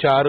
4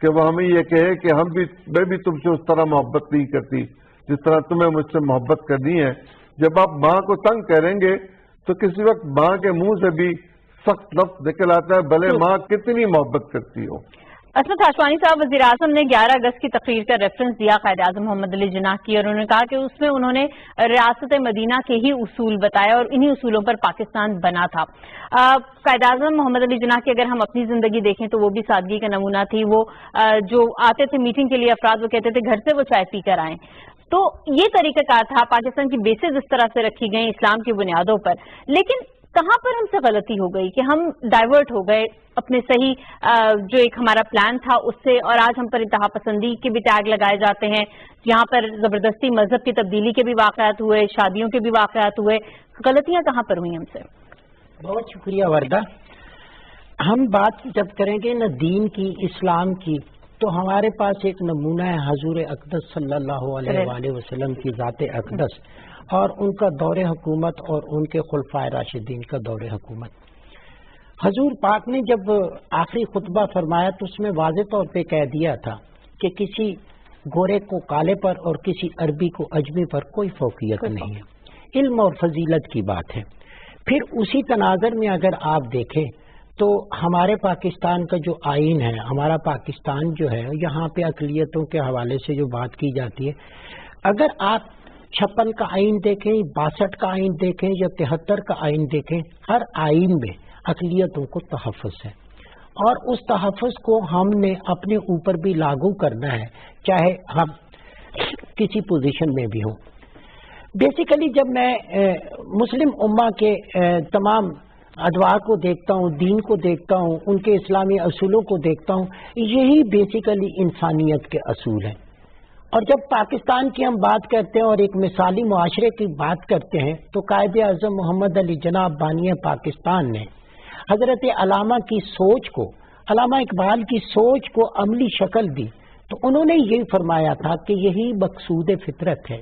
کہ وہ ہمیں یہ کہے کہ میں بھی تم سے اس طرح محبت نہیں کرتی جس طرح تمہیں مجھ سے محبت کرنی ہے. جب آپ ماں کو تنگ کریں گے تو کسی وقت ماں کے منہ سے بھی سخت لفظ نکل آتا ہے، بھلے ماں کتنی محبت کرتی ہو. عصمت ہاشوانی صاحب، وزیر اعظم نے 11 اگست کی تقریر کا ریفرنس دیا قائد اعظم محمد علی جناح کی، اور انہوں نے کہا کہ اس میں انہوں نے ریاست مدینہ کے ہی اصول بتایا اور انہی اصولوں پر پاکستان بنا تھا. قائد اعظم محمد علی جناح کی اگر ہم اپنی زندگی دیکھیں تو وہ بھی سادگی کا نمونہ تھی. وہ جو آتے تھے میٹنگ کے لیے افراد، وہ کہتے تھے گھر سے وہ چائے پی کر آئیں. تو یہ طریقہ کار تھا. پاکستان کی بیسز اس طرح سے رکھی گئی اسلام کی بنیادوں پر. لیکن کہاں پر ہم سے غلطی ہو گئی کہ ہم ڈائیورٹ ہو گئے اپنے صحیح جو ایک ہمارا پلان تھا اس سے، اور آج ہم پر انتہا پسندی کے بھی ٹیگ لگائے جاتے ہیں. یہاں پر زبردستی مذہب کی تبدیلی کے بھی واقعات ہوئے، شادیوں کے بھی واقعات ہوئے. غلطیاں کہاں پر ہوئی ہم سے؟ بہت شکریہ وردہ. ہم بات جب کریں گے نا دین کی، اسلام کی، تو ہمارے پاس ایک نمونہ ہے حضور اقدس صلی اللہ علیہ وآلہ وسلم کی ذات اقدس اور ان کا دور حکومت اور ان کے خلفائے راشدین کا دور حکومت. حضور پاک نے جب آخری خطبہ فرمایا تو اس میں واضح طور پہ کہہ دیا تھا کہ کسی گورے کو کالے پر اور کسی عربی کو اجمی پر کوئی فوقیت نہیں ہے. علم اور فضیلت کی بات ہے. پھر اسی تناظر میں اگر آپ دیکھیں تو ہمارے پاکستان کا جو آئین ہے، ہمارا پاکستان جو ہے، یہاں پہ اقلیتوں کے حوالے سے جو بات کی جاتی ہے، اگر آپ 56 کا آئین دیکھیں، 62 کا آئین دیکھیں یا 73 کا آئین دیکھیں، ہر آئین میں اقلیتوں کو تحفظ ہے، اور اس تحفظ کو ہم نے اپنے اوپر بھی لاگو کرنا ہے، چاہے ہم کسی پوزیشن میں بھی ہوں. بیسیکلی جب میں مسلم امہ کے تمام ادوار کو دیکھتا ہوں، دین کو دیکھتا ہوں، ان کے اسلامی اصولوں کو دیکھتا ہوں، یہی بیسیکلی انسانیت کے اصول ہیں. اور جب پاکستان کی ہم بات کرتے ہیں اور ایک مثالی معاشرے کی بات کرتے ہیں تو قائد اعظم محمد علی جناح بانی پاکستان نے حضرت علامہ کی سوچ کو، علامہ اقبال کی سوچ کو عملی شکل دی. تو انہوں نے یہی فرمایا تھا کہ یہی مقصود فطرت ہے،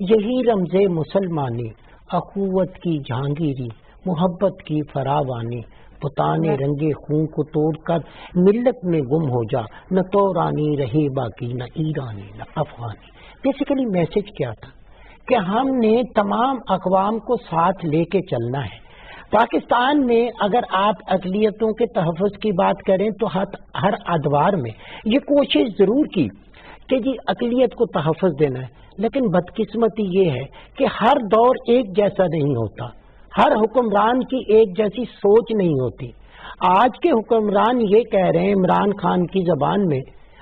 یہی رمز مسلمانی، اخوت کی جہانگیری، محبت کی فراوانی، بتانے رنگے خون کو توڑ کر ملت میں گم ہو جا، نہ تو رانی رہے باقی، نہ ایرانی نہ افغانی. بیسیکلی میسج کیا تھا کہ ہم نے تمام اقوام کو ساتھ لے کے چلنا ہے. پاکستان میں اگر آپ اقلیتوں کے تحفظ کی بات کریں تو ہر ادوار میں یہ کوشش ضرور کی کہ جی اقلیت کو تحفظ دینا ہے، لیکن بدقسمتی یہ ہے کہ ہر دور ایک جیسا نہیں ہوتا، ہر حکمران کی ایک جیسی سوچ نہیں ہوتی. آج کے حکمران یہ کہہ رہے ہیں عمران خان کی زبان میں،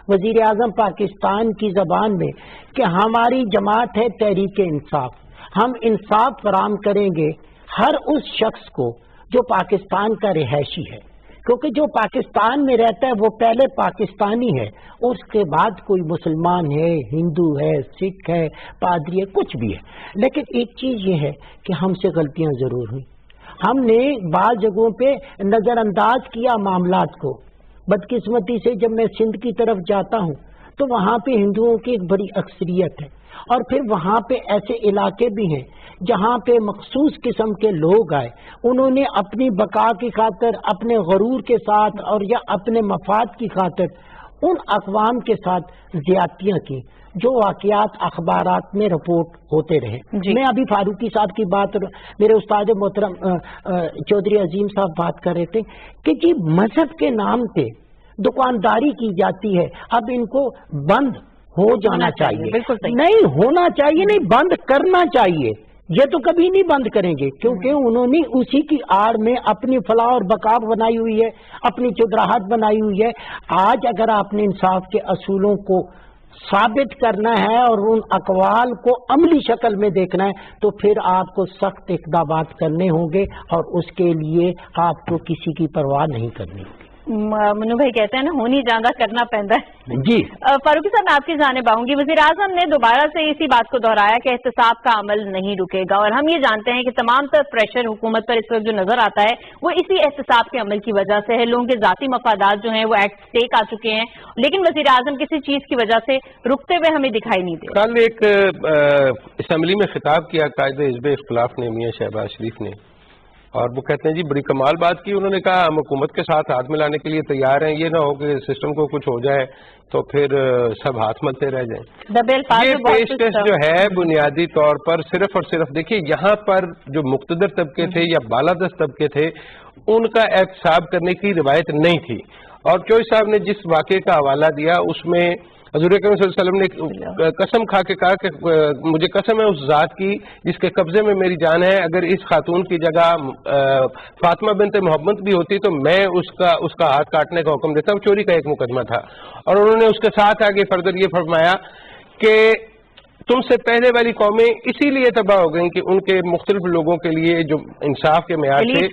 وزیر اعظم پاکستان کی زبان میں، کہ ہماری جماعت ہے تحریک انصاف، ہم انصاف فراہم کریں گے ہر اس شخص کو جو پاکستان کا رہائشی ہے، کیونکہ جو پاکستان میں رہتا ہے وہ پہلے پاکستانی ہے، اس کے بعد کوئی مسلمان ہے، ہندو ہے، سکھ ہے، پادری ہے، کچھ بھی ہے. لیکن ایک چیز یہ ہے کہ ہم سے غلطیاں ضرور ہوئیں، ہم نے بعض جگہوں پہ نظر انداز کیا معاملات کو. بدقسمتی سے جب میں سندھ کی طرف جاتا ہوں تو وہاں پہ ہندوؤں کی ایک بڑی اکثریت ہے، اور پھر وہاں پہ ایسے علاقے بھی ہیں جہاں پہ مخصوص قسم کے لوگ آئے، انہوں نے اپنی بقا کی خاطر، اپنے غرور کے ساتھ اور یا اپنے مفاد کی خاطر ان اقوام کے ساتھ زیادتیاں کی، جو واقعات اخبارات میں رپورٹ ہوتے رہے. میں ابھی فاروقی صاحب کی بات، میرے استاد محترم چودھری عظیم صاحب بات کر رہے تھے کہ جی مذہب کے نام پہ دکانداری کی جاتی ہے، اب ان کو بند ہو جانا چاہیے. نہیں ہونا چاہیے، نہیں بند کرنا چاہیے. یہ تو کبھی نہیں بند کریں گے، کیونکہ انہوں نے اسی کی آڑ میں اپنی فلاح اور بقا بنائی ہوئی ہے، اپنی چودراہٹ بنائی ہوئی ہے. آج اگر آپ نے انصاف کے اصولوں کو ثابت کرنا ہے اور ان اقوال کو عملی شکل میں دیکھنا ہے تو پھر آپ کو سخت اقدامات کرنے ہوں گے، اور اس کے لیے آپ کو کسی کی پرواہ نہیں کرنی ہوگی. منو بھائی کہتے ہیں نا ہونی جاندہ کرنا پہنتا ہے. جی فاروقی صاحب میں آپ کی جانب آؤں گی. وزیر اعظم نے دوبارہ سے اسی بات کو دہرایا کہ احتساب کا عمل نہیں رکے گا، اور ہم یہ جانتے ہیں کہ تمام تر پریشر حکومت پر اس وقت جو نظر آتا ہے وہ اسی احتساب کے عمل کی وجہ سے ہے. لوگوں کے ذاتی مفادات جو ہیں وہ ایٹ اسٹیک آ چکے ہیں، لیکن وزیر اعظم کسی چیز کی وجہ سے رکتے ہوئے ہمیں دکھائی نہیں دے. کل ایک اسمبلی میں خطاب کیا قائد حزب اختلاف نے، میاں شہباز شریف نے، اور وہ کہتے ہیں جی بڑی کمال بات کی، انہوں نے کہا ہم حکومت کے ساتھ ہاتھ ملانے کے لیے تیار ہیں، یہ نہ ہو کہ سسٹم کو کچھ ہو جائے تو پھر سب ہاتھ ملتے رہ جائیں۔ یہ پیشکش جو ہے بنیادی طور پر صرف اور صرف دیکھیے یہاں پر جو مقتدر طبقے تھے یا بالادست طبقے تھے ان کا احتساب کرنے کی روایت نہیں تھی، اور چوئی صاحب نے جس واقعے کا حوالہ دیا اس میں حضور اکرم صلی اللہ علیہ وسلم نے قسم کھا کے کہا کہ مجھے قسم ہے اس ذات کی جس کے قبضے میں میری جان ہے، اگر اس خاتون کی جگہ فاطمہ بنت محمد بھی ہوتی تو میں اس کا ہاتھ کاٹنے کا حکم دیتا۔ وہ چوری کا ایک مقدمہ تھا، اور انہوں نے اس کے ساتھ آگے فردر یہ فرمایا کہ تم سے پہلے والی قومیں اسی لیے تباہ ہو گئیں کہ ان کے مختلف لوگوں کے لیے جو انصاف کے معیار تھے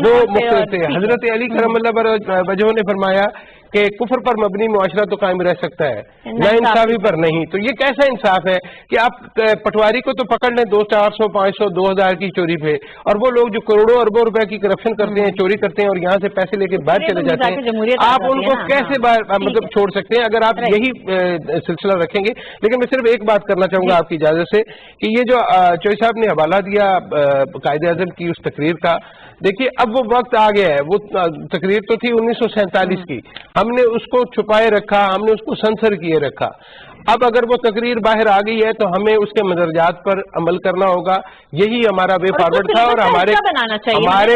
وہ مختلف تھے۔ حضرت علی کرم اللہ وجہ نے فرمایا کہ کفر پر مبنی معاشرہ تو قائم رہ سکتا ہے، نا انصافی پر نہیں۔ تو یہ کیسا انصاف ہے کہ آپ پٹواری کو تو پکڑ لیں 200 400 500 2000 کی چوری پہ، اور وہ لوگ جو کروڑوں اربوں روپے کی کرپشن کرتے ہیں، چوری کرتے ہیں اور یہاں سے پیسے لے کے باہر چلے جاتے ہیں، آپ ان کو کیسے مطلب چھوڑ سکتے ہیں اگر آپ یہی سلسلہ رکھیں گے؟ لیکن میں صرف ایک بات کرنا چاہوں گا آپ کی اجازت سے کہ یہ جو چوئی صاحب نے حوالہ دیا قائد اعظم کی اس تقریر کا، دیکھیے اب وہ وقت آ گیا ہے، وہ تقریر تو تھی 1947 کی، ہم نے اس کو چھپائے رکھا، ہم نے اس کو سنسر کیے رکھا۔ اب اگر وہ تقریر باہر آ گئی ہے تو ہمیں اس کے مدرجات پر عمل کرنا ہوگا، یہی ہمارا وے فارورڈ تھا، اور ہمارے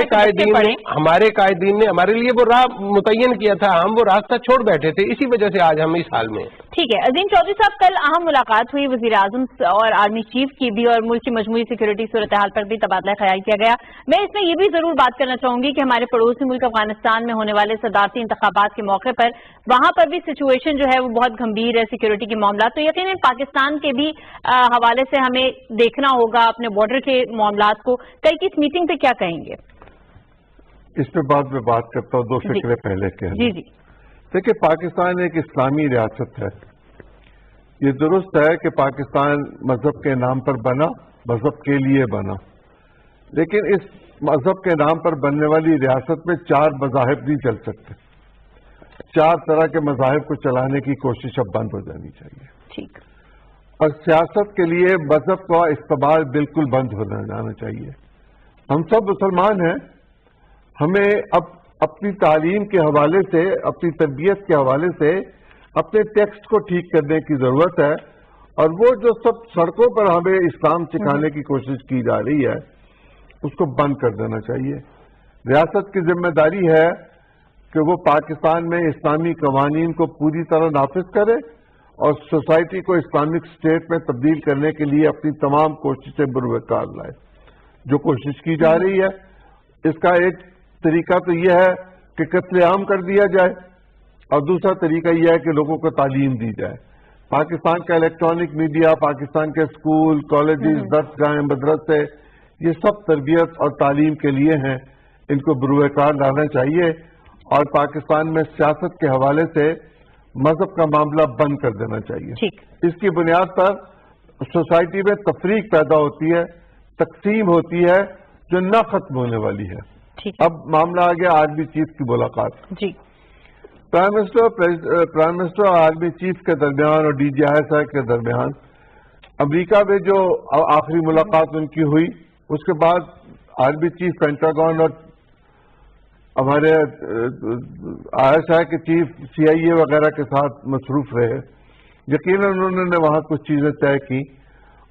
قائدین نے ہمارے لیے وہ راہ متعین کیا تھا، ہم وہ راستہ چھوڑ بیٹھے تھے، اسی وجہ سے آج ہم اس حال میں۔ ٹھیک ہے عظیم چودھری صاحب، کل اہم ملاقات ہوئی وزیر اعظم اور آرمی چیف کی بھی، اور ملک کی مجموعی سیکورٹی صورتحال پر بھی تبادلہ خیال کیا گیا۔ میں اس میں یہ بھی ضرور بات کرنا چاہوں گی کہ ہمارے پڑوسی ملک افغانستان میں ہونے والے صدارتی انتخابات کے موقع پر وہاں پر بھی سچویشن جو ہے وہ بہت گمبھیر ہے، سیکورٹی کے معاملات، تو یقیناً پاکستان کے بھی حوالے سے ہمیں دیکھنا ہوگا اپنے بارڈر کے معاملات کو۔ کل کی اس میٹنگ پہ کیا کہیں گے؟ اس پہ بعد میں بات کرتا ہوں، دو فکرے پہلے کے۔ جی جی دیکھیں پاکستان ایک اسلامی ریاست ہے، یہ درست ہے کہ پاکستان مذہب کے نام پر بنا، مذہب کے لیے بنا، لیکن اس مذہب کے نام پر بننے والی ریاست میں 4 مذاہب نہیں چل سکتے، 4 طرح کے مذاہب کو چلانے کی کوشش اب بند ہو جانی چاہیے، ٹھیک، اور سیاست کے لیے مذہب کا استعمال بالکل بند ہو جانا چاہیے۔ ہم سب مسلمان ہیں، ہمیں اب اپنی تعلیم کے حوالے سے، اپنی تربیت کے حوالے سے اپنے ٹیکسٹ کو ٹھیک کرنے کی ضرورت ہے، اور وہ جو سب سڑکوں پر ہمیں اسلام سکھانے کی کوشش کی جا رہی ہے اس کو بند کر دینا چاہیے۔ ریاست کی ذمہ داری ہے کہ وہ پاکستان میں اسلامی قوانین کو پوری طرح نافذ کرے اور سوسائٹی کو اسلامک اسٹیٹ میں تبدیل کرنے کے لیے اپنی تمام کوششیں بروکار لائے۔ جو کوشش کی جا رہی ہے اس کا ایک طریقہ تو یہ ہے کہ قتل عام کر دیا جائے، اور دوسرا طریقہ یہ ہے کہ لوگوں کو تعلیم دی جائے۔ پاکستان کا الیکٹرانک میڈیا، پاکستان کے اسکول، کالجز، درسگاہیں، مدرسے، یہ سب تربیت اور تعلیم کے لیے ہیں، ان کو بروئے کار لانا چاہیے، اور پاکستان میں سیاست کے حوالے سے مذہب کا معاملہ بند کر دینا چاہیے۔ اس کی بنیاد پر سوسائٹی میں تفریق پیدا ہوتی ہے، تقسیم ہوتی ہے، جو نہ ختم ہونے والی ہے۔ اب معاملہ آ گیا آرمی چیف کی ملاقات۔ جی، پرائم منسٹر اور آرمی چیف کے درمیان اور D G I S I کے درمیان امریکہ میں جو آخری ملاقات ان کی ہوئی، اس کے بعد آرمی چیف پینٹاگون اور ہمارے آئی ایس آئی کے چیف سی آئی اے وغیرہ کے ساتھ مصروف رہے۔ یقیناً انہوں نے وہاں کچھ چیزیں طے کی،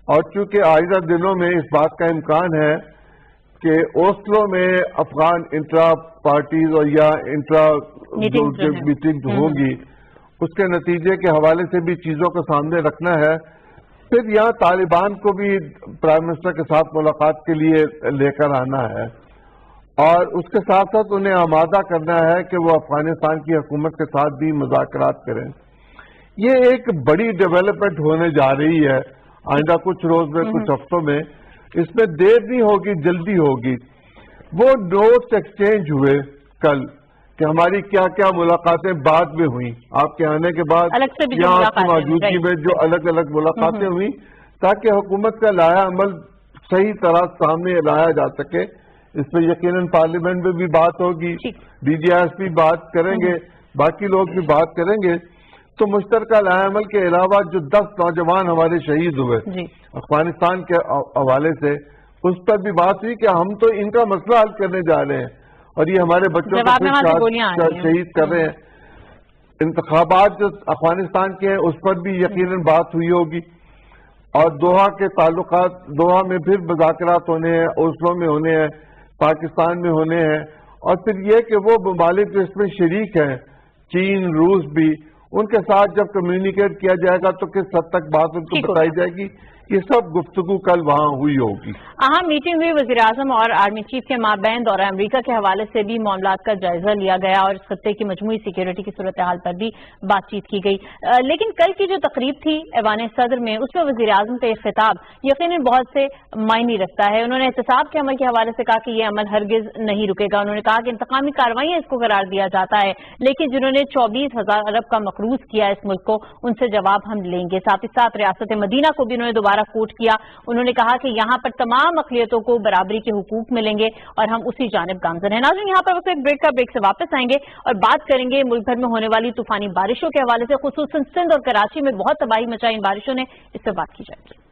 اور چونکہ آئندہ دنوں میں اس بات کا امکان ہے کہ اوسلو میں افغان انٹرا پارٹیز اور یا انٹرا میٹنگ ہوں گی، اس کے نتیجے کے حوالے سے بھی چیزوں کو سامنے رکھنا ہے۔ پھر یہاں طالبان کو بھی پرائم منسٹر کے ساتھ ملاقات کے لیے لے کر آنا ہے، اور اس کے ساتھ ساتھ انہیں آمادہ کرنا ہے کہ وہ افغانستان کی حکومت کے ساتھ بھی مذاکرات کریں۔ یہ ایک بڑی ڈیولپمنٹ ہونے جا رہی ہے آئندہ کچھ روز میں، کچھ ہفتوں میں، اس میں دیر نہیں ہوگی، جلدی ہوگی۔ وہ نوٹس ایکسچینج ہوئے کل کہ ہماری کیا کیا ملاقاتیں بعد میں ہوئیں، آپ کے آنے کے بعد یا آپ کی موجودگی میں جو الگ الگ ملاقاتیں ہوئیں، تاکہ حکومت کا لایا عمل صحیح طرح سامنے لایا جا سکے۔ اس پہ یقیناً پارلیمنٹ میں بھی بات ہوگی، ڈی جی آئی ایس بھی بات کریں گے، باقی لوگ بھی بات کریں گے۔ تو مشترکہ لایا عمل کے علاوہ جو 10 نوجوان ہمارے شہید ہوئے افغانستان کے حوالے سے، اس پر بھی بات ہوئی کہ ہم تو ان کا مسئلہ حل کرنے جا رہے ہیں اور یہ ہمارے بچوں کو شہید کر رہے ہیں. انتخابات جو افغانستان کے ہیں اس پر بھی یقیناً بات ہوئی ہوگی, اور دوحہ کے تعلقات, دوحہ میں پھر مذاکرات ہونے ہیں, اوسلو میں ہونے ہیں, پاکستان میں ہونے ہیں, اور پھر یہ کہ وہ ممالک جو اس میں شریک ہیں, چین, روس بھی, ان کے ساتھ جب کمیونیکیٹ کیا جائے گا تو کس حد تک بات ان کو بتائی جائے گی. یہ سب گفتگو کل وہاں ہوئی ہوگی. اہم میٹنگ ہوئی, وزیر اعظم اور آرمی چیف کے مابین دورہ امریکہ کے حوالے سے بھی معاملات کا جائزہ لیا گیا اور اس خطے کی مجموعی سیکیورٹی کی صورتحال پر بھی بات چیت کی گئی. لیکن کل کی جو تقریب تھی ایوان صدر میں, اس میں وزیر اعظم کا یہ خطاب یقیناً بہت سے معنی رکھتا ہے. انہوں نے احتساب کے عمل کے حوالے سے کہا کہ یہ عمل ہرگز نہیں رکے گا. انہوں نے کہا کہ انتقامی کارروائیاں اس کو قرار دیا جاتا ہے, لیکن جنہوں نے 24,000 ارب کا مقروض کیا اس ملک کو, ان سے جواب ہم لیں گے. ساتھ ہی ساتھ ریاست مدینہ کو بھی انہوں نے دوبارہ کوٹ کیا. انہوں نے کہا کہ یہاں پر تمام اقلیتوں کو برابری کے حقوق ملیں گے اور ہم اسی جانب گامزن ہیں. ناظرین, یہاں پر ایک بریک سے واپس آئیں گے اور بات کریں گے ملک بھر میں ہونے والی طوفانی بارشوں کے حوالے سے, خصوصاً سندھ اور کراچی میں بہت تباہی مچائی ان بارشوں نے, اس سے بات کی جائے گی.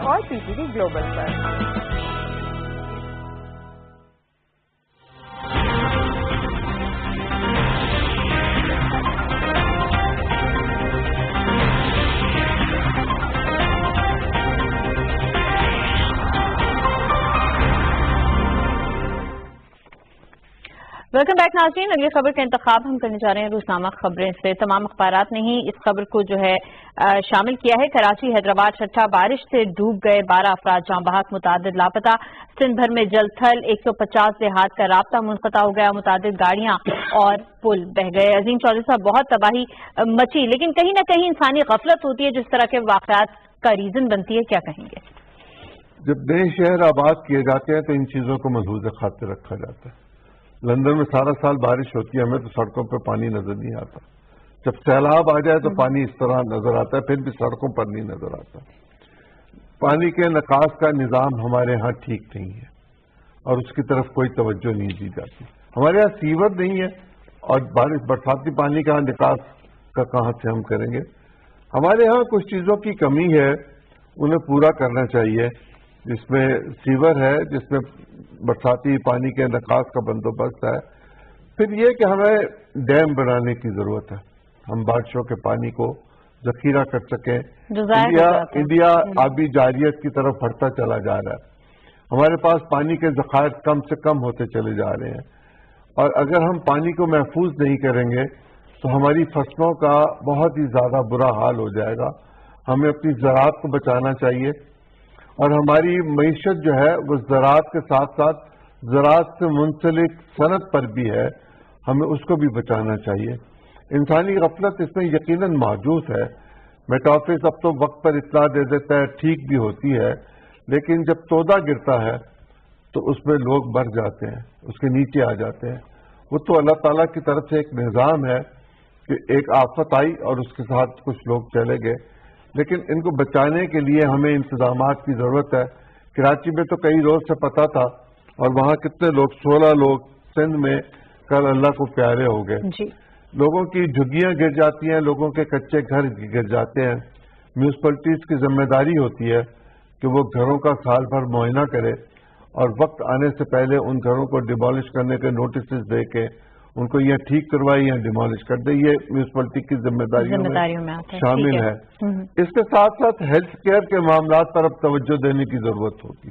اور PTV گلوبل پر ویلکم بیک ناظرین. اگلی خبر کا انتخاب ہم کرنے جا رہے ہیں روزنامہ خبریں سے. تمام اخبارات نے ہی اس خبر کو جو ہے شامل کیا ہے. کراچی, حیدرآباد, چھٹا بارش سے ڈوب گئے 12 افراد, جاں بحق, متعدد لاپتہ. سندھ بھر میں جل تھل, 150 دیہات کا رابطہ منقطع ہو گیا, متعدد گاڑیاں اور پل بہ گئے. عظیم چودھری صاحب, بہت تباہی مچی, لیکن کہیں نہ کہیں انسانی غفلت ہوتی ہے جس طرح کے واقعات کا ریزن بنتی ہے, کیا کہیں گے؟ جب نئے شہر آباد کیے جاتے ہیں تو ان چیزوں کو ملحوظ خاطر رکھا جاتا ہے. لندن میں سارا سال بارش ہوتی ہے, ہمیں تو سڑکوں پہ پانی نظر نہیں آتا. جب سیلاب آ جائے تو پانی اس طرح نظر آتا ہے, پھر بھی سڑکوں پر نہیں نظر آتا. پانی کے نکاس کا نظام ہمارے ہاں ٹھیک نہیں ہے اور اس کی طرف کوئی توجہ نہیں دی جاتی. ہمارے ہاں سیور نہیں ہے اور برساتی پانی کا نکاس کا کہاں سے ہم کریں گے. ہمارے ہاں کچھ چیزوں کی کمی ہے, انہیں پورا کرنا چاہیے, جس میں سیور ہے, جس میں برساتی پانی کے نکاس کا بندوبست ہے. پھر یہ کہ ہمیں ڈیم بنانے کی ضرورت ہے, ہم بارشوں کے پانی کو ذخیرہ کر سکیں. انڈیا آبی جاریت کی طرف بڑھتا چلا جا رہا ہے. ہمارے پاس پانی کے ذخائر کم سے کم ہوتے چلے جا رہے ہیں, اور اگر ہم پانی کو محفوظ نہیں کریں گے تو ہماری فصلوں کا بہت ہی زیادہ برا حال ہو جائے گا. ہمیں اپنی زراعت کو بچانا چاہیے, اور ہماری معیشت جو ہے وہ زراعت کے ساتھ ساتھ زراعت سے منسلک صنعت پر بھی ہے, ہمیں اس کو بھی بچانا چاہیے. انسانی غفلت اس میں یقیناً موجود ہے. میٹ آفس اب تو وقت پر اطلاع دے دیتا ہے, ٹھیک بھی ہوتی ہے, لیکن جب تودا گرتا ہے تو اس میں لوگ مر جاتے ہیں, اس کے نیچے آ جاتے ہیں. وہ تو اللہ تعالیٰ کی طرف سے ایک نظام ہے کہ ایک آفت آئی اور اس کے ساتھ کچھ لوگ چلے گئے, لیکن ان کو بچانے کے لیے ہمیں انتظامات کی ضرورت ہے. کراچی میں تو کئی روز سے پتہ تھا, اور وہاں کتنے لوگ, 16 لوگ سندھ میں کل اللہ کو پیارے ہو گئے. لوگوں کی جھگیاں گر جاتی ہیں, لوگوں کے کچے گھر گر جاتے ہیں. میونسپلٹیز کی ذمہ داری ہوتی ہے کہ وہ گھروں کا سال بھر معائنہ کرے اور وقت آنے سے پہلے ان گھروں کو ڈیمالش کرنے کے نوٹسز دے کے ان کو یہ ٹھیک کروائی یا ڈیمالش کر دے. یہ میونسپلٹی کی ذمہ داریوں میں شامل ہے. اس کے ساتھ ساتھ ہیلتھ کیئر کے معاملات پر اب توجہ دینے کی ضرورت ہوگی.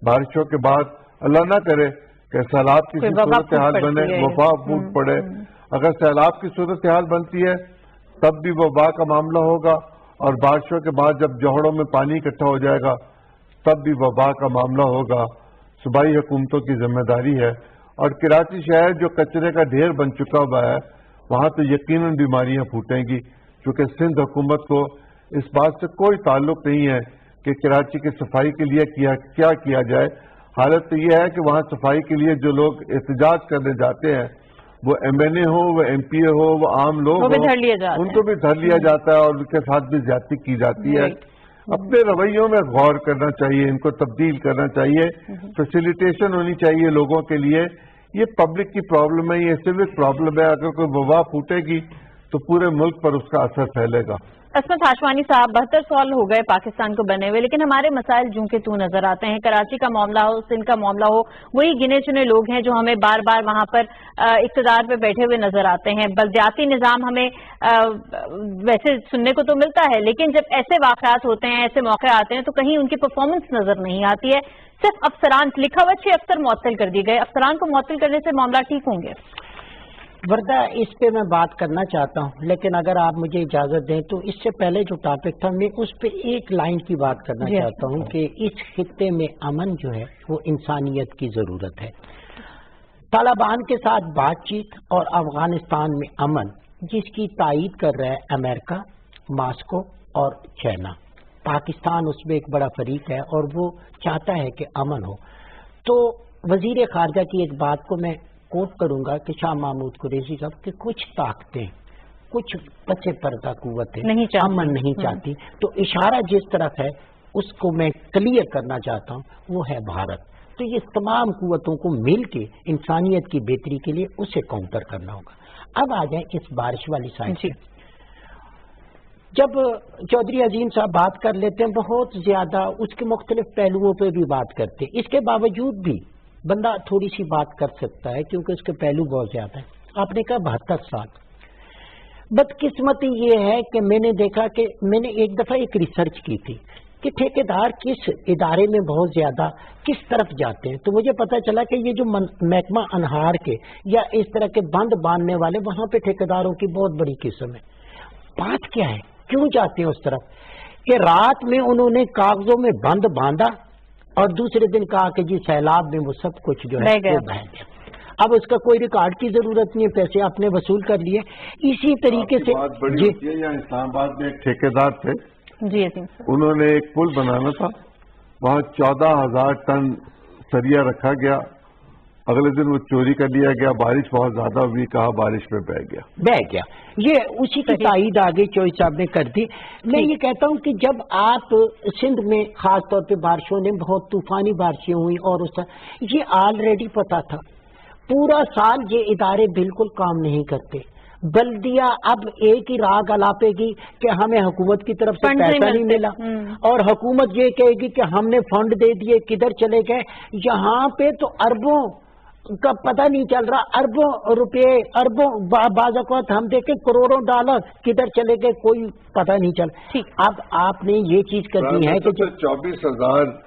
بارشوں کے بعد اللہ نہ کرے کہ سیلاب کی صورتحال بنے, وبا پھوٹ پڑے. اگر سیلاب کی صورتحال بنتی ہے تب بھی وبا کا معاملہ ہوگا, اور بارشوں کے بعد جب جوہڑوں میں پانی اکٹھا ہو جائے گا تب بھی وبا کا معاملہ ہوگا. صوبائی حکومتوں کی ذمہ داری ہے. اور کراچی شہر جو کچرے کا ڈھیر بن چکا ہوا ہے, وہاں تو یقیناً بیماریاں پھوٹیں گی, کیونکہ سندھ حکومت کو اس بات سے کوئی تعلق نہیں ہے کہ کراچی کی صفائی کے لیے کیا کیا جائے. حالت تو یہ ہے کہ وہاں صفائی کے لیے جو لوگ احتجاج کرنے جاتے ہیں, وہ MNA ہو, وہ MPA ہو, وہ عام لوگ ہوں, ان کو بھی دھر لیا جاتا ہے اور ان کے ساتھ بھی زیادتی کی جاتی ہے. اپنے رویوں میں غور کرنا چاہیے، ان کو تبدیل کرنا چاہیے، فیسیلیٹیشن ہونی چاہیے لوگوں کے لیے. یہ پبلک کی پرابلم ہے، یہ سوک پرابلم ہے. اگر کوئی وبا پھوٹے گی تو پورے ملک پر اس کا اثر پھیلے گا. عصمت ہاشوانی صاحب، 72 سال ہو گئے پاکستان کو بنے ہوئے، لیکن ہمارے مسائل جوں کے تو نظر آتے ہیں. کراچی کا معاملہ ہو، سندھ کا معاملہ ہو، وہی گنے چنے لوگ ہیں جو ہمیں بار بار وہاں پر اقتدار پہ بیٹھے ہوئے نظر آتے ہیں. بلدیاتی نظام ہمیں ویسے سننے کو تو ملتا ہے، لیکن جب ایسے واقعات ہوتے ہیں، ایسے موقع آتے ہیں تو کہیں ان کی پرفارمنس نظر نہیں آتی ہے. صرف افسران لکھا ہوا 6 افسر معطل کر دیے گئے. افسران کو معطل کرنے سے معاملہ ٹھیک ہوں گے؟ وردہ اس پہ میں بات کرنا چاہتا ہوں، لیکن اگر آپ مجھے اجازت دیں تو اس سے پہلے جو ٹاپک تھا میں اس پہ ایک لائن کی بات کرنا چاہتا ہوں کہ اس خطے میں امن جو ہے وہ انسانیت کی ضرورت ہے. طالبان کے ساتھ بات چیت اور افغانستان میں امن جس کی تائید کر رہا ہے امریکہ، ماسکو اور چائنا. پاکستان اس میں ایک بڑا فریق ہے اور وہ چاہتا ہے کہ امن ہو. تو وزیر خارجہ کی ایک بات کو میں کوٹ کروں گا کہ شاہ محمود قریشی صاحب کہ کچھ طاقتیں، کچھ پچے پردہ قوتیں امن نہیں چاہتی. تو اشارہ جس طرف ہے اس کو میں کلیئر کرنا چاہتا ہوں، وہ ہے بھارت. تو یہ تمام قوتوں کو مل کے انسانیت کی بہتری کے لیے اسے کاؤنٹر کرنا ہوگا. اب آ جائیں اس بارش والی سائڈ سے. جب چودھری عظیم صاحب بات کر لیتے ہیں بہت زیادہ اس کے مختلف پہلوؤں پہ بھی بات کرتے ہیں، اس کے باوجود بھی بندہ تھوڑی سی بات کر سکتا ہے کیونکہ اس کے پہلو بہت زیادہ ہیں. آپ نے کہا 72 سال. بدقسمتی یہ ہے کہ میں نے دیکھا کہ میں نے ایک دفعہ ایک ریسرچ کی تھی کہ ٹھیکیدار کس ادارے میں بہت زیادہ کس طرف جاتے ہیں. تو مجھے پتا چلا کہ یہ جو محکمہ انہار کے یا اس طرح کے بند باندھنے والے، وہاں پہ ٹھیکیداروں کی بہت بڑی قسم ہے. بات کیا ہے، کیوں جاتے ہیں اس طرف کہ رات میں انہوں نے کاغذوں میں بند باندھا اور دوسرے دن کہا کہ جی سیلاب میں وہ سب کچھ جو ہے وہ بہہ گیا. اب اس کا کوئی ریکارڈ کی ضرورت نہیں ہے، پیسے آپ نے وصول کر لیے. اسی طریقے سے یہاں اسلام آباد میں ایک ٹھیکیدار تھے، جی انہوں نے ایک پل بنانا تھا، وہاں 14,000 ٹن سریا رکھا گیا. اگلے دن وہ چوری کر لیا گیا، بارش بہت زیادہ ہوئی، کہا بارش میں بہہ گیا. یہ اسی کی تائید آگے چوئی صاحب نے کر دی. میں یہ کہتا ہوں کہ جب آپ سندھ میں خاص طور پہ بارشوں نے بہت طوفانی بارشیں ہوئی اور اس یہ آلریڈی پتا تھا، پورا سال یہ ادارے بالکل کام نہیں کرتے. بلدیہ اب ایک ہی راگ الاپے گی کہ ہمیں حکومت کی طرف سے پیسہ نہیں ملا، اور حکومت یہ کہے گی کہ ہم نے فنڈ دے دیے کدھر چلے گئے. یہاں پہ تو اربوں کا پتہ نہیں چل رہا، اربوں روپے، اربوں بعض اوقات ہم دیکھیں کروڑوں ڈالر کدھر چلے گئے کوئی پتہ نہیں چل. اب آپ نے یہ چیز کرنی ہے کہ 24,000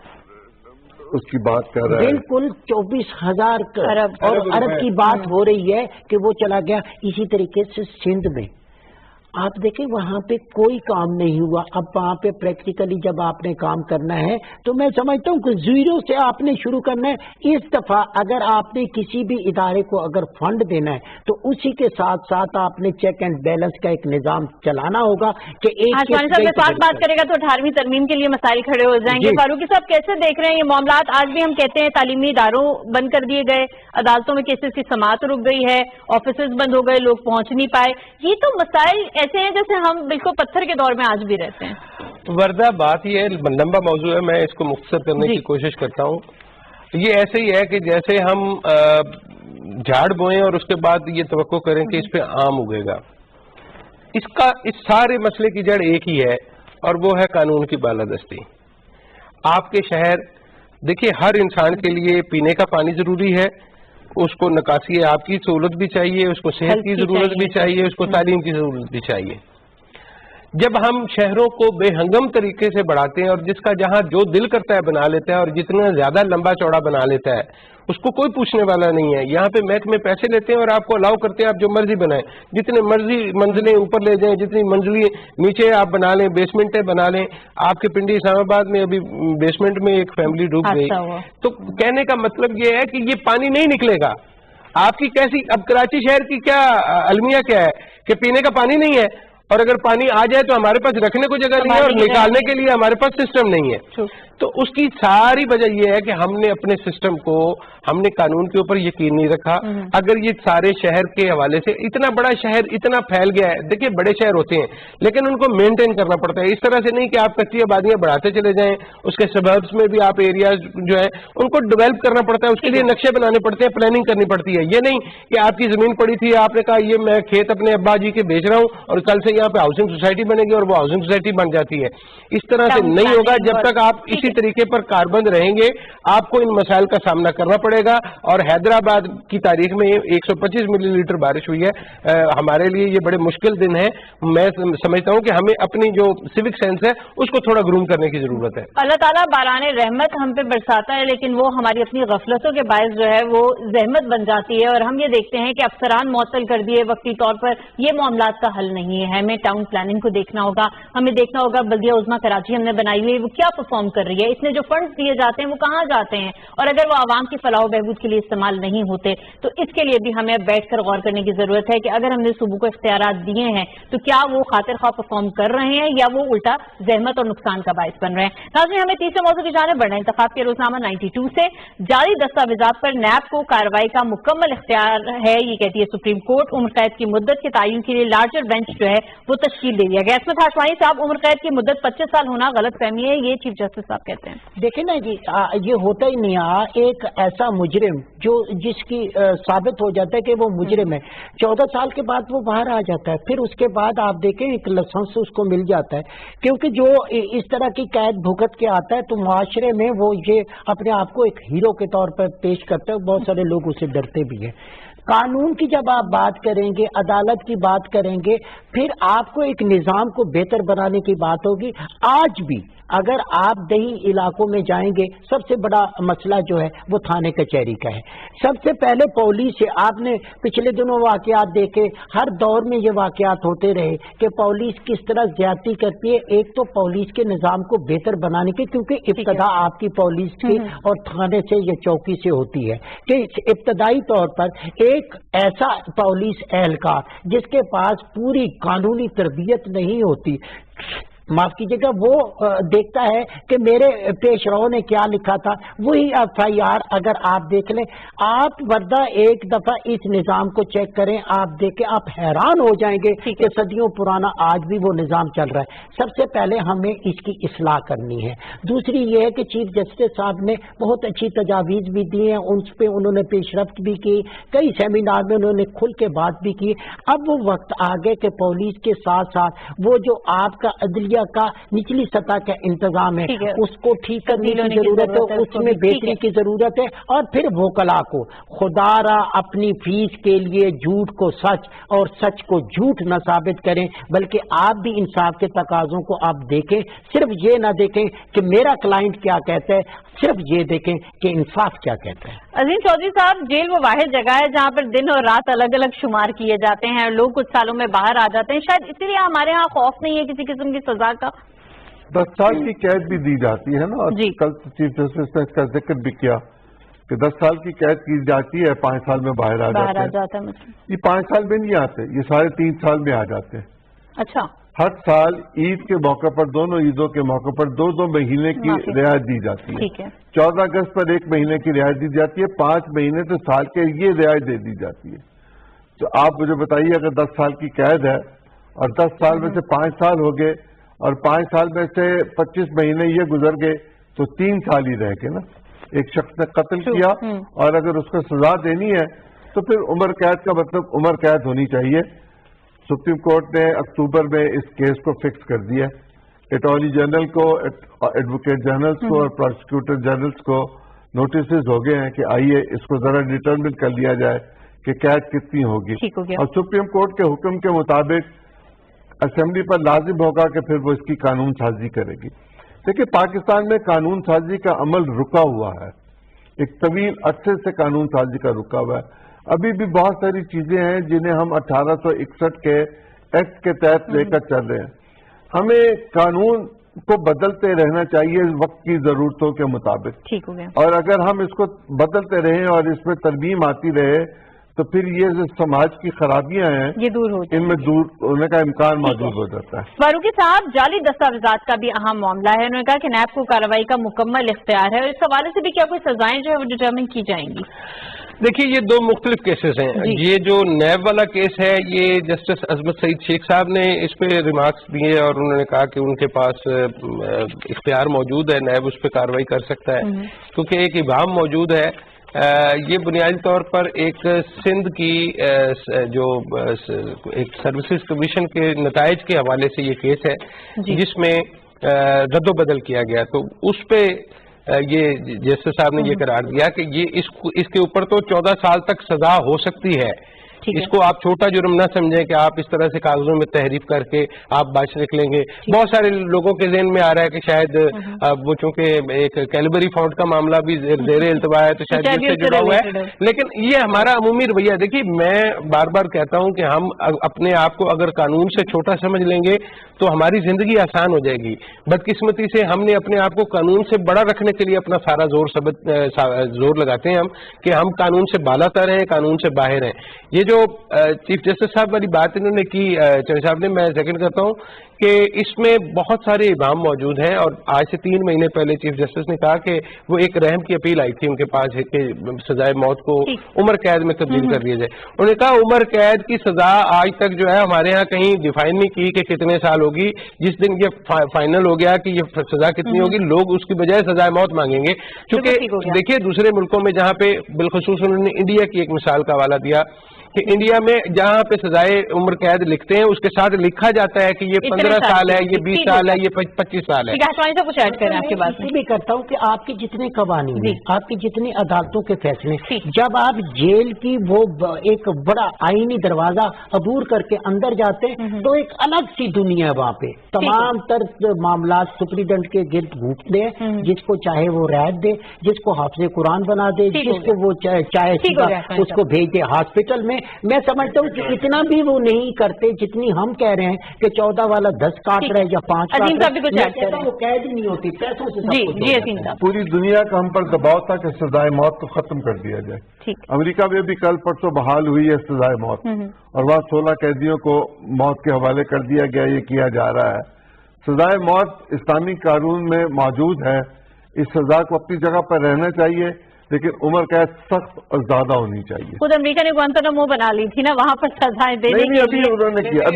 اس کی بات کر رہا ہے، بالکل 24,000 اور ارب کی بات ہو رہی ہے کہ وہ چلا گیا. اسی طریقے سے سندھ میں آپ دیکھیں وہاں پہ کوئی کام نہیں ہوا. اب وہاں پہ پریکٹیکلی جب آپ نے کام کرنا ہے تو میں سمجھتا ہوں کہ زیرو سے آپ نے شروع کرنا ہے. اس دفعہ اگر آپ نے کسی بھی ادارے کو اگر فنڈ دینا ہے تو اسی کے ساتھ ساتھ آپ نے چیک اینڈ بیلنس کا ایک نظام چلانا ہوگا کہ ایک ساتھ بات کرے گا تو 18ویں ترمیم کے لیے مسائل کھڑے ہو جائیں گے. فاروقی صاحب کیسے دیکھ رہے ہیں یہ معاملات؟ آج بھی ہم کہتے ہیں تعلیمی اداروں بند کر دیے گئے، عدالتوں میں کیسز کی سماعت رک گئی ہے، آفیسز بند ہو گئے، لوگ پہنچ نہیں پائے. یہ تو مسائل ایسے ہیں جیسے ہم بالکل پتھر کے دور میں آج بھی رہتے ہیں. وردہ بات یہ لمبا موضوع ہے، میں اس کو مختصر کرنے کی کوشش کرتا ہوں. یہ ایسے ہی ہے کہ جیسے ہم جھاڑ بوئیں اور اس کے بعد یہ توقع کریں کہ اس پہ آم اگے گا. اس سارے مسئلے کی جڑ ایک ہی ہے اور وہ ہے قانون کی بالادستی. آپ کے شہر دیکھیے، ہر انسان کے لیے پینے کا پانی ضروری ہے، اس کو نکاسی آپ کی سہولت بھی چاہیے، اس کو صحت کی ضرورت بھی چاہیے، اس کو تعلیم کی ضرورت بھی چاہیے. جب ہم شہروں کو بے ہنگم طریقے سے بڑھاتے ہیں اور جس کا جہاں جو دل کرتا ہے بنا لیتا ہے اور جتنا زیادہ لمبا چوڑا بنا لیتا ہے اس کو کوئی پوچھنے والا نہیں ہے. یہاں پہ محکمے پیسے لیتے ہیں اور آپ کو الاؤ کرتے ہیں آپ جو مرضی بنائیں، جتنے مرضی منزلیں اوپر لے جائیں، جتنی منزلیں نیچے آپ بنا لیں، بیسمنٹیں بنا لیں. آپ کے پنڈی اسلام آباد میں ابھی بیسمنٹ میں ایک فیملی ڈوب گئی. تو کہنے کا مطلب یہ ہے کہ یہ پانی نہیں نکلے گا. آپ کی کیسی، اب کراچی شہر کی کیا المیہ کیا ہے کہ پینے کا پانی نہیں ہے، اور اگر پانی آ جائے تو ہمارے پاس رکھنے کو جگہ نہیں ہے اور نکالنے کے لیے ہمارے پاس سسٹم نہیں ہے. تو اس کی ساری وجہ یہ ہے کہ ہم نے اپنے سسٹم کو, ہم نے قانون کے اوپر یقین نہیں رکھا. اگر یہ سارے شہر کے حوالے سے, اتنا بڑا شہر اتنا پھیل گیا ہے, دیکھیں بڑے شہر ہوتے ہیں لیکن ان کو مینٹین کرنا پڑتا ہے, اس طرح سے نہیں کہ آپ کچی آبادیاں بڑھاتے چلے جائیں, اس کے سبربس میں بھی آپ ایریاز جو ہے ان کو ڈیولپ کرنا پڑتا ہے, اس کے لیے نقشے بنانے پڑتے ہیں, پلاننگ کرنی پڑتی ہے. یہ نہیں کہ آپ کی زمین پڑی تھی, آپ نے کہا یہ میں کھیت اپنے ابا جی کے بیچ رہا ہوں اور کل سے یہاں پہ ہاؤسنگ سوسائٹی بنے گی اور وہ ہاؤسنگ سوسائٹی بن جاتی ہے. اس طرح سے نہیں ہوگا. جب تک آپ اسی طریقے پر کاربند رہیں گے آپ کو ان مسائل کا سامنا کرنا پڑے گا. اور حیدرآباد کی تاریخ میں 125 ملی لیٹر بارش ہوئی ہے, ہمارے لیے یہ بڑے مشکل دن ہیں. میں سمجھتا ہوں کہ ہمیں اپنی جو سیوک سینس ہے اس کو تھوڑا گروم کرنے کی ضرورت ہے. اللہ تعالیٰ باران رحمت ہم پہ برساتا ہے, لیکن وہ ہماری اپنی غفلتوں کے باعث جو ہے وہ زحمت بن جاتی ہے. اور ہم یہ دیکھتے ہیں کہ افسران معطل کر دیے وقتی طور پر, یہ معاملات کا حل نہیں ہے. ہمیں ٹاؤن پلاننگ کو دیکھنا ہوگا, ہمیں دیکھنا ہوگا بلدیہ عظمیٰ کراچی ہم نے بنائی ہوئی ہے وہ کیا پرفارم کر رہی ہے, اس میں جو فنڈز دیے جاتے ہیں وہ کہاں جاتے ہیں, اور اگر وہ عوام کی فلاح و بہبود کے لیے استعمال نہیں ہوتے تو اس کے لیے بھی ہمیں بیٹھ کر غور کرنے کی ضرورت ہے کہ اگر ہم نے صوبوں کو اختیارات دیے ہیں تو کیا وہ خاطر خواہ پرفارم کر رہے ہیں یا وہ الٹا زحمت اور نقصان کا باعث بن رہے ہیں. ناظرین, ہمیں تیسرے موضوع کی جانب بڑھنا ہے. انتخاب کے روزنامہ 92 سے جاری دستاویزات پر نیب کو کارروائی کا مکمل اختیار ہے, یہ کہتی ہے سپریم کورٹ. عمر قید کی مدت کے تعین کے لیے لارجر بینچ جو ہے وہ تشکیل دے دیا گیا. عصمت ہاشمانی صاحب, عمر قید کی مدت 25 سال ہونا غلط فہمی ہے, یہ چیف جسٹس صاحب کہتے ہیں. دیکھیں نا جی, یہ ہوتا ہی نہیں. ایک ایسا مجرم جو جس کی ثابت ہو جاتا ہے کہ وہ مجرم ہے, 14 سال کے بعد وہ باہر آ جاتا ہے. پھر اس کے بعد آپ دیکھیں ایک لائسنس اس کو مل جاتا ہے, کیونکہ جو اس طرح کی قید بھگت کے آتا ہے تو معاشرے میں وہ یہ اپنے آپ کو ایک ہیرو کے طور پر پیش کرتا ہے. بہت سارے لوگ اسے ڈرتے بھی ہیں. قانون کی جب آپ بات کریں گے, عدالت کی بات کریں گے, پھر آپ کو ایک نظام کو بہتر بنانے کی بات ہوگی. آج بھی اگر آپ دیہی علاقوں میں جائیں گے, سب سے بڑا مسئلہ جو ہے وہ تھانے کچہری کا ہے. سب سے پہلے پولیس سے, آپ نے پچھلے دنوں واقعات دیکھے, ہر دور میں یہ واقعات ہوتے رہے کہ پولیس کس طرح زیادتی کرتی ہے. ایک تو پولیس کے نظام کو بہتر بنانے کی, کیونکہ ابتدا آپ کی پولیس کی اور تھانے سے یا چوکی سے ہوتی ہے, کہ ابتدائی طور پر ایک ایسا پولیس اہلکار جس کے پاس پوری قانونی تربیت نہیں ہوتی, معاف کیجیے گا, وہ دیکھتا ہے کہ میرے پیش رو نے کیا لکھا تھا, وہی FIR اگر آپ دیکھ لیں. آپ وردہ ایک دفعہ اس نظام کو چیک کریں, آپ دیکھیں, آپ حیران ہو جائیں گے کہ صدیوں پرانا آج بھی وہ نظام چل رہا ہے. سب سے پہلے ہمیں اس کی اصلاح کرنی ہے. دوسری یہ ہے کہ چیف جسٹس صاحب نے بہت اچھی تجاویز بھی دی ہیں, ان پہ انہوں نے پیش رفت بھی کی, کئی سیمینار میں انہوں نے کھل کے بات بھی کی. اب وہ وقت آ گئے کہ پولیس کے ساتھ ساتھ وہ جو آپ کا عدلیہ کا نچلی سطح کا انتظام ہے اس کو ٹھیک کرنے کی ضرورت ہے, اس میں بہتری کی ضرورت ہے. اور پھر وکلا کو خدا را اپنی فیس کے لیے جھوٹ کو سچ اور سچ کو جھوٹ نہ ثابت کریں, بلکہ آپ بھی انصاف کے تقاضوں کو آپ دیکھیں. صرف یہ نہ دیکھیں کہ میرا کلائنٹ کیا کہتا ہے, صرف یہ دیکھیں کہ انصاف کیا کہتا ہے. عظیم چودھری صاحب, جیل وہ واحد جگہ ہے جہاں پر دن اور رات الگ الگ شمار کیے جاتے ہیں, لوگ کچھ سالوں میں باہر آ جاتے ہیں. شاید اسی لیے ہمارے ہاں خوف نہیں ہے کسی قسم کی سزا کا. 10 سال کی قید بھی دی جاتی ہے نا, اور کل چیف جسٹس نے اس کا ذکر بھی کیا کہ 10 سال کی قید کی جاتی ہے, 5 سال میں باہر آ جاتے ہیں. یہ 5 سال میں نہیں آتے, یہ سارے 3 سال میں آ جاتے ہیں. اچھا, ہر سال عید کے موقع پر, دونوں عیدوں کے موقع پر 2 مہینے کی رعایت دی جاتی ہے. 14 اگست پر 1 مہینے کی رعایت دی جاتی ہے, 5 مہینے تو سال کے یہ رعایت دے دی جاتی ہے. تو آپ مجھے بتائیے, اگر 10 سال کی قید ہے اور 10 سال میں سے 5 سال ہو گئے اور 5 سال میں سے 25 مہینے یہ گزر گئے تو 3 سال ہی رہ گئے نا. ایک شخص نے قتل کیا اور اگر اس کو سزا دینی ہے تو پھر عمر قید کا مطلب عمر قید ہونی چاہیے. سپریم کورٹ نے اکتوبر میں اس کیس کو فکس کر دیا. اٹارنی جنرل کو, ایڈوکیٹ جنرلز کو اور پروسیکیوٹر جنرلز کو نوٹسز ہو گئے ہیں کہ آئیے اس کو ذرا ڈٹرمن کر لیا جائے کہ قید کتنی ہوگی. اور سپریم کورٹ کے حکم کے مطابق اسمبلی پر لازم ہوگا کہ پھر وہ اس کی قانون سازی کرے گی. دیکھیں, پاکستان میں قانون سازی کا عمل رکا ہوا ہے, ایک طویل عرصے سے قانون سازی کا رکا ہوا ہے. ابھی بھی بہت ساری چیزیں ہیں جنہیں ہم 1861 کے ایکٹ کے تحت لے کر چل رہے ہیں. ہمیں قانون کو بدلتے رہنا چاہیے وقت کی ضرورتوں کے مطابق. ٹھیک ہو گیا. اور اگر ہم اس کو بدلتے رہیں اور اس میں ترمیم آتی رہے تو پھر یہ جو سماج کی خرابیاں ہیں یہ دور ہو جائے، ان میں دور ہونے کا امکان موجود ہو جاتا ہے۔ فاروقی صاحب، جعلی دستاویزات کا بھی اہم معاملہ ہے، انہوں نے کہا کہ نیب کو کارروائی کا مکمل اختیار ہے، اور اس حوالے سے بھی کیا کوئی سزائیں جو ہے وہ ڈٹرمن کی جائیں گی؟ دیکھیے یہ دو مختلف کیسز ہیں۔ یہ جو نیب والا کیس ہے یہ جسٹس عظمت سعید شیخ صاحب نے اس پہ ریمارکس دیے اور انہوں نے کہا کہ ان کے پاس اختیار موجود ہے، نیب اس پہ کارروائی کر سکتا ہے کیونکہ ایک ابہام موجود ہے۔ یہ بنیادی طور پر ایک سندھ کی جو ایک سروسز کمیشن کے نتائج کے حوالے سے یہ کیس ہے جس میں رد و بدل کیا گیا، تو اس پہ یہ جسٹس صاحب نے یہ قرار دیا کہ یہ اس کے اوپر تو 14 سال تک سزا ہو سکتی ہے۔ اس کو آپ چھوٹا جرم نہ سمجھیں کہ آپ اس طرح سے کاغذوں میں تحریف کر کے آپ باعث نکلیں گے۔ بہت سارے لوگوں کے ذہن میں آ رہا ہے کہ شاید وہ چونکہ ایک کیلبری فنڈ کا معاملہ بھی زیر التوا ہے تو شاید اس سے جڑا ہوا ہے، لیکن یہ ہمارا عمومی رویہ۔ دیکھیے میں بار بار کہتا ہوں کہ ہم اپنے آپ کو اگر قانون سے چھوٹا سمجھ لیں گے تو ہماری زندگی آسان ہو جائے گی۔ بدقسمتی سے ہم نے اپنے آپ کو قانون سے بڑا رکھنے کے لیے اپنا سارا زور لگاتے ہیں ہم کہ ہم قانون سے بالا تر ہیں، قانون سے باہر ہیں۔ یہ جو چیف جسٹس صاحب والی بات انہوں نے کی چندی صاحب نے، میں سیکنڈ کرتا ہوں کہ اس میں بہت سارے ابہام موجود ہیں، اور آج سے 3 مہینے پہلے چیف جسٹس نے کہا کہ وہ ایک رحم کی اپیل آئی تھی ان کے پاس کہ سزائے موت کو عمر قید میں تبدیل کر دیا جائے۔ انہوں نے کہا عمر قید کی سزا آج تک جو ہے ہمارے ہاں کہیں ڈیفائن نہیں کی کہ کتنے سال ہوگی۔ جس دن یہ فائنل ہو گیا کہ یہ سزا کتنی ہوگی، لوگ اس کی بجائے سزائے موت مانگیں گے، کیونکہ دیکھیے دوسرے ملکوں میں جہاں پہ بالخصوص انہوں نے انڈیا کی ایک مثال کا حوالہ دیا کہ انڈیا میں جہاں پہ سزائے عمر قید لکھتے ہیں اس کے ساتھ لکھا جاتا ہے کہ یہ 15 سال ہے، یہ 20 سال ہے، یہ 25 سال ہے۔ کچھ ایڈ کریں آپ کی بات میں بھی کرتا ہوں کہ آپ کے جتنے قوانین ہیں، آپ کی جتنی عدالتوں کے فیصلے، جب آپ جیل کی وہ ایک بڑا آئینی دروازہ عبور کر کے اندر جاتے ہیں تو ایک الگ سی دنیا ہے وہاں پہ۔ تمام تر معاملات سپریڈنٹ کے گرد گھومتے ہیں، جس کو چاہے وہ رعایت دے، جس کو حافظ قرآن بنا دے، جس کو وہ چاہے اس کو بھیج دے ہاسپٹل میں۔ میں سمجھتا ہوں کہ اتنا بھی وہ نہیں کرتے جتنی ہم کہہ رہے ہیں کہ 14 والا 10 کاٹ رہے یا 5 کاٹ رہے، وہ قید ہی نہیں ہوتی، پیسوں سے پوری دنیا کا ہم پر دباؤ تھا کہ سزائے موت کو ختم کر دیا جائے۔ امریکہ میں بھی کل پرسوں بحال ہوئی ہے سزائے موت، اور وہاں 16 قیدیوں کو موت کے حوالے کر دیا گیا، یہ کیا جا رہا ہے۔ سزائے موت اسلامی قانون میں موجود ہے، اس سزا کو اپنی جگہ پر رہنا چاہیے، لیکن عمر قید سخت اور زیادہ ہونی چاہیے۔ خود امریکہ نے گوانتانامو بنا لی تھی نا، وہاں پر سزائیں دینے کے لیے ابھی انہوں نے کیا،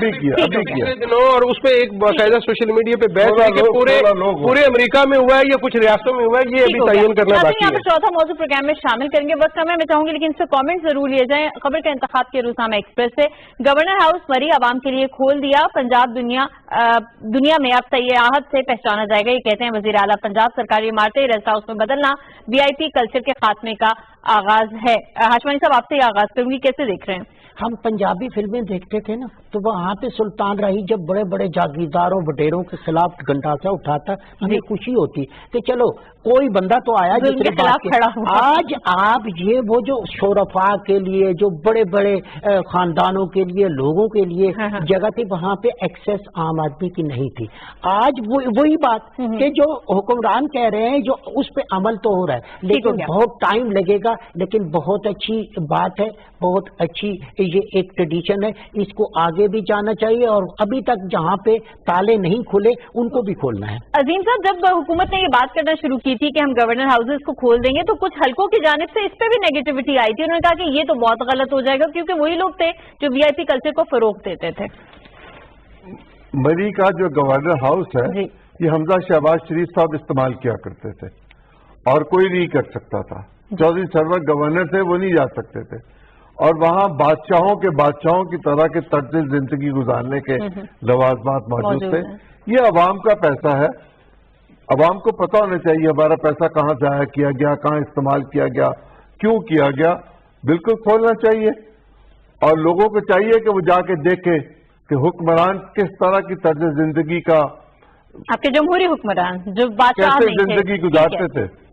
اور اس پہ ایک باقاعدہ سوشل میڈیا پہ بحث ہے کہ پورے امریکہ میں ہوا ہے یا کچھ ریاستوں میں ہوا ہے، یہ ابھی تعین کرنا باقی ہے۔ چوتھا موضوع پروگرام میں شامل کریں گے، بس کم ہے میں چاہوں گی لیکن اس سے کامنٹ ضرور لیے جائیں۔ خبر کا انتخاب کے روزنامہ ایکسپریس سے، گورنر ہاؤس مری عوام کے لیے کھول دیا، پنجاب دنیا میں اب سیاحت سے پہچانا جائے گا، یہ کہتے ہیں وزیر اعلیٰ پنجاب۔ سرکاری عمارتیں ریسٹ ہاؤس میں بدلنا VIP کلچر کے خاتمے کا آغاز ہے۔ ہاشمانی صاحب آپ سے یہ آغاز کروں گی، کیسے دیکھ رہے ہیں؟ ہم پنجابی فلمیں دیکھتے تھے نا، تو وہاں پہ سلطان راہی جب بڑے بڑے جاگیرداروں وڈیروں کے خلاف گنڈاسا اٹھاتا ہمیں خوشی ہوتی کہ چلو کوئی بندہ تو آیا جس کے خلاف کھڑا ہوا۔ آج آپ یہ وہ جو شورفا کے لیے، جو بڑے بڑے خاندانوں کے لیے، لوگوں کے لیے جگہ تھی، وہاں پہ ایکسیس عام آدمی کی نہیں تھی۔ آج وہی بات کہ جو حکمران کہہ رہے ہیں، جو اس پہ عمل تو ہو رہا ہے، لیکن بہت ٹائم لگے گا، لیکن بہت اچھی بات ہے، بہت اچھی یہ ایک ٹریڈیشن ہے، اس کو آگے بھی جانا چاہیے، اور ابھی تک جہاں پہ تالے نہیں کھلے ان کو بھی کھولنا ہے۔ عظیم صاحب، جب حکومت نے یہ بات کرنا شروع کی تھی کہ ہم گورنر ہاؤسز کو کھول دیں گے تو کچھ حلقوں کی جانب سے اس پہ بھی نیگیٹیوٹی آئی تھی، انہوں نے کہا کہ یہ تو بہت غلط ہو جائے گا کیونکہ وہی لوگ تھے جو VIP کلچر کو فروغ دیتے تھے۔ مری کا جو گورنر ہاؤس ہے یہ حمزہ شہباز شریف صاحب استعمال کیا کرتے تھے اور کوئی نہیں کر سکتا تھا۔ چودھری سرور گورنر تھے، وہ نہیں جا سکتے تھے، اور وہاں بادشاہوں کی طرح کے طرز زندگی گزارنے کے لوازمات موجود تھے۔ یہ عوام کا پیسہ ہے، عوام کو پتہ ہونا چاہیے ہمارا پیسہ کہاں ضائع کیا گیا، کہاں استعمال کیا گیا، کیوں کیا گیا۔ بالکل کھولنا چاہیے، اور لوگوں کو چاہیے کہ وہ جا کے دیکھیں کہ حکمران کس طرح کی طرز زندگی کا، آپ کے جمہوری حکمران جو بادشاہ کیسے زندگی گزارتے تھے۔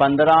15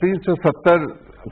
370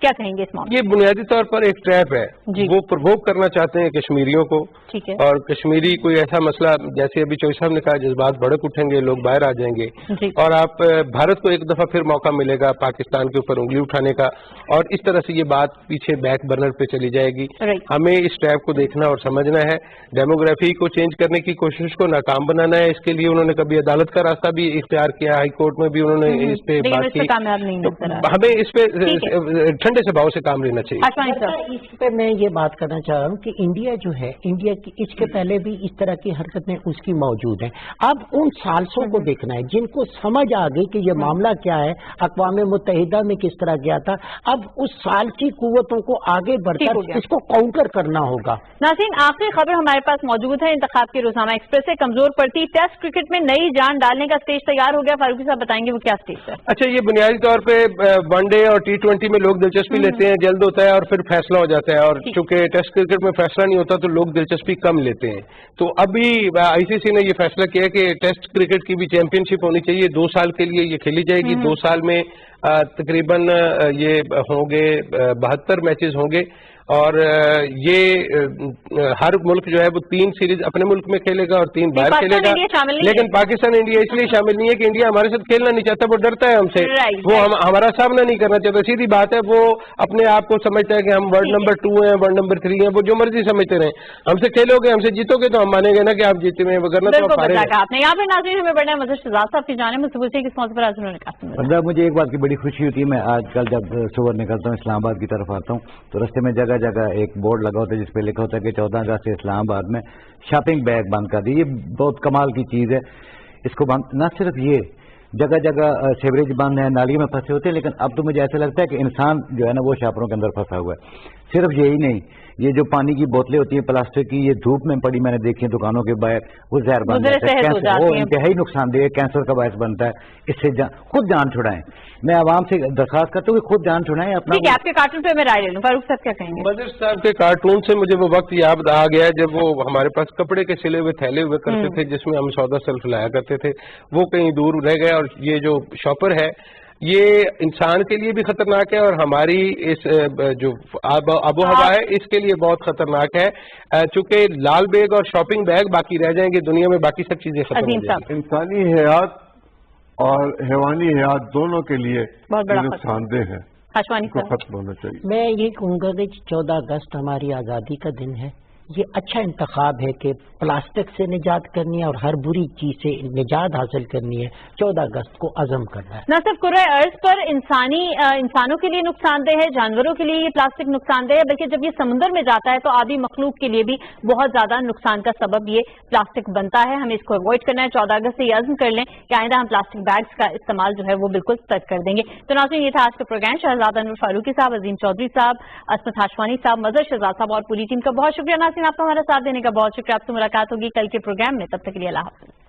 کیا کہیں گے اس معاملے؟ یہ بنیادی طور پر ایک ٹریپ ہے جی وہ پرووک کرنا چاہتے ہیں کشمیریوں کو، ٹھیک ہے اور کشمیری کوئی ایسا مسئلہ جیسے ابھی چوئی صاحب نے کہا جذبات بھڑک اٹھیں گے، لوگ باہر آ جائیں گے جی اور آپ بھارت کو ایک دفعہ پھر موقع ملے گا پاکستان کے اوپر انگلی اٹھانے کا، اور اس طرح سے یہ بات پیچھے بیک برنر پہ چلی جائے گی۔ رائٹ ہمیں اس ٹریپ کو دیکھنا اور سمجھنا ہے، ڈیموگرافی کو چینج کرنے کی کوشش کو ناکام بنانا ہے، اس کے لیے انہوں نے کبھی عدالت کا راستہ بھی اختیار کیا، ہائی کورٹ میں بھی انہوں نے اس پہ لیکن بات اس پہ کی، کامیاب نہیں تو نظر آ رہا۔ ہمیں اس پہ ٹھیک ٹھنڈے سے بھاؤ سے کام لینا چاہیے۔ آشوانی صاحب اس پہ میں یہ بات کرنا چاہ رہا ہوں کہ انڈیا جو ہے، انڈیا کی اس کے پہلے بھی اس طرح کی حرکتیں اس کی موجود ہیں۔ اب ان سالسوں کو دیکھنا ہے جن کو سمجھ آ گئی کہ یہ معاملہ کیا ہے، اقوام متحدہ میں کس طرح گیا تھا، اب اس سال کی قوتوں کو آگے بڑھ ٹھیک ہو کر گیا۔ اس کو کاؤنٹر کرنا ہوگا۔ ناظرین، آخری خبر ہمارے پاس موجود ہے، انتخاب کی روزنامہ ایکسپریس سے کمزور پڑتی ٹیسٹ کرکٹ میں نئی جان ڈالنے کا سٹیج تیار ہو گیا۔ فاروقی صاحب بتائیں گے وہ کیا سٹیج ہے؟ اچھا، یہ بنیادی طور پہ ون ڈے اور T20 میں لوگ دلچسپی لیتے ہیں، جلد ہوتا ہے اور پھر فیصلہ ہو جاتا ہے، اور چونکہ ٹیسٹ کرکٹ میں فیصلہ نہیں ہوتا تو لوگ دلچسپی کم لیتے ہیں۔ تو ابھی ICC نے یہ فیصلہ کیا کہ ٹیسٹ کرکٹ کی بھی چیمپئن شپ ہونی چاہیے، 2 سال کے لیے یہ کھیلی جائے گی، 2 سال میں تقریباً یہ ہوں گے 72 میچز ہوں گے، اور یہ ہر ملک جو ہے وہ 3 سیریز اپنے ملک میں کھیلے گا اور 3 باہر کھیلے گا، انڈیا شامل نہیں ہے۔ لیکن پاکستان انڈیا اس لیے شامل نہیں ہے کہ انڈیا ہمارے ساتھ کھیلنا نہیں چاہتا، وہ ڈرتا ہے ہم سے، وہ ہمارا سامنا نہیں کرنا چاہتا، سیدھی بات ہے، وہ اپنے آپ کو سمجھتا ہے کہ ہم ورلڈ نمبر 2 ہیں، ورلڈ نمبر 3 ہیں، وہ جو مرضی سمجھتے رہیں، ہم سے کھیلو گے، ہم سے جیتو گے تو ہم مانیں گے نا کہ آپ جیتے ہوئے، وگرنہ تو آپ ہارے گے۔ آپ نے یہاں پہ ناظرین ہمیں بڑھنا مظہر شہزاد صاحب کی جانب میں صبح سے کس موضوع پر آج انہوں نے کہا؟ مطلب مجھے ایک بات کی بڑی خوشی ہوتی ہے، میں آج کل جب صبح نکلتا ہوں اسلام آباد کی طرف آتا ہوں تو رستے میں جگہ جگہ ایک بورڈ لگا ہوتا ہے جس پہ لکھا ہوتا ہے کہ 14 اگست سے اسلام آباد میں شاپنگ بیگ بند کر دی۔ یہ بہت کمال کی چیز ہے، اس کو بند نہ صرف یہ، جگہ جگہ سیوریج بند ہے، نالیوں میں پھنسے ہوتے ہیں، لیکن اب تو مجھے ایسا لگتا ہے کہ انسان جو ہے نا وہ شاپروں کے اندر پھنسا ہوا ہے۔ صرف یہی نہیں، یہ جو پانی کی بوتلیں ہوتی ہیں پلاسٹک کی، یہ دھوپ میں پڑی میں نے دیکھی ہیں دکانوں کے باہر، وہ زہر بن جاتا ہے، وہ انتہائی نقصان دہ ہے، کینسر کا باعث بنتا ہے۔ اس سے خود جان چھڑائیں۔ میں عوام سے درخواست کرتا ہوں کہ خود جان چھڑائیں اپنا۔ ٹھیک ہے، آپ کے کارٹون پہ میں رائے لے لوں، فاروق صاحب کیا کہیں گے؟ مظہر صاحب کے کارٹون سے مجھے وہ وقت یاد آ گیا جب وہ ہمارے پاس کپڑے کے سلے ہوئے تھیلے ہوئے کرتے تھے جس میں ہم سودا سلف لایا کرتے تھے، وہ کہیں دور رہ گئے، اور یہ جو شاپر ہے یہ انسان کے لیے بھی خطرناک ہے اور ہماری اس جو آب و ہوا ہے اس کے لیے بہت خطرناک ہے، چونکہ لال بیگ اور شاپنگ بیگ باقی رہ جائیں گے دنیا میں، باقی سب چیزیں ختم ہو جائیں گی۔ انسانی حیات اور حیوانی حیات دونوں کے لیے بہت بڑا نقصان دہ ہے، آشوانی اس کو صاحب ختم ہونا چاہیے۔ میں یہ کہوں گا کہ 14 اگست ہماری آزادی کا دن ہے، یہ اچھا انتخاب ہے کہ پلاسٹک سے نجات کرنی ہے اور ہر بری چیز سے نجات حاصل کرنی ہے، 14 اگست کو عزم کرنا ہے۔ نہ صرف کرۂ ارض پر انسانوں کے لیے نقصان دہ ہے، جانوروں کے لیے یہ پلاسٹک نقصان دہ ہے، بلکہ جب یہ سمندر میں جاتا ہے تو آبی مخلوق کے لیے بھی بہت زیادہ نقصان کا سبب یہ پلاسٹک بنتا ہے۔ ہمیں اس کو اوائڈ کرنا ہے، 14 اگست سے یہ عزم کر لیں کہ آئندہ ہم پلاسٹک بیگز کا استعمال جو ہے وہ بالکل ترک کر دیں گے۔ تو ناظرین، یہ تھا آج کا پروگرام۔ شہزاد انور فاروقی صاحب، عظیم چودھری صاحب، عصمت ہاشوانی صاحب، مظہر شہزاد صاحب اور پوری ٹیم کا بہت شکریہ۔ ناظرین، آپ کا ہمارا ساتھ دینے کا بہت شکریہ۔ آپ سے ملاقات ہوگی کل کے پروگرام میں، تب تک کے لیے اللہ حافظ۔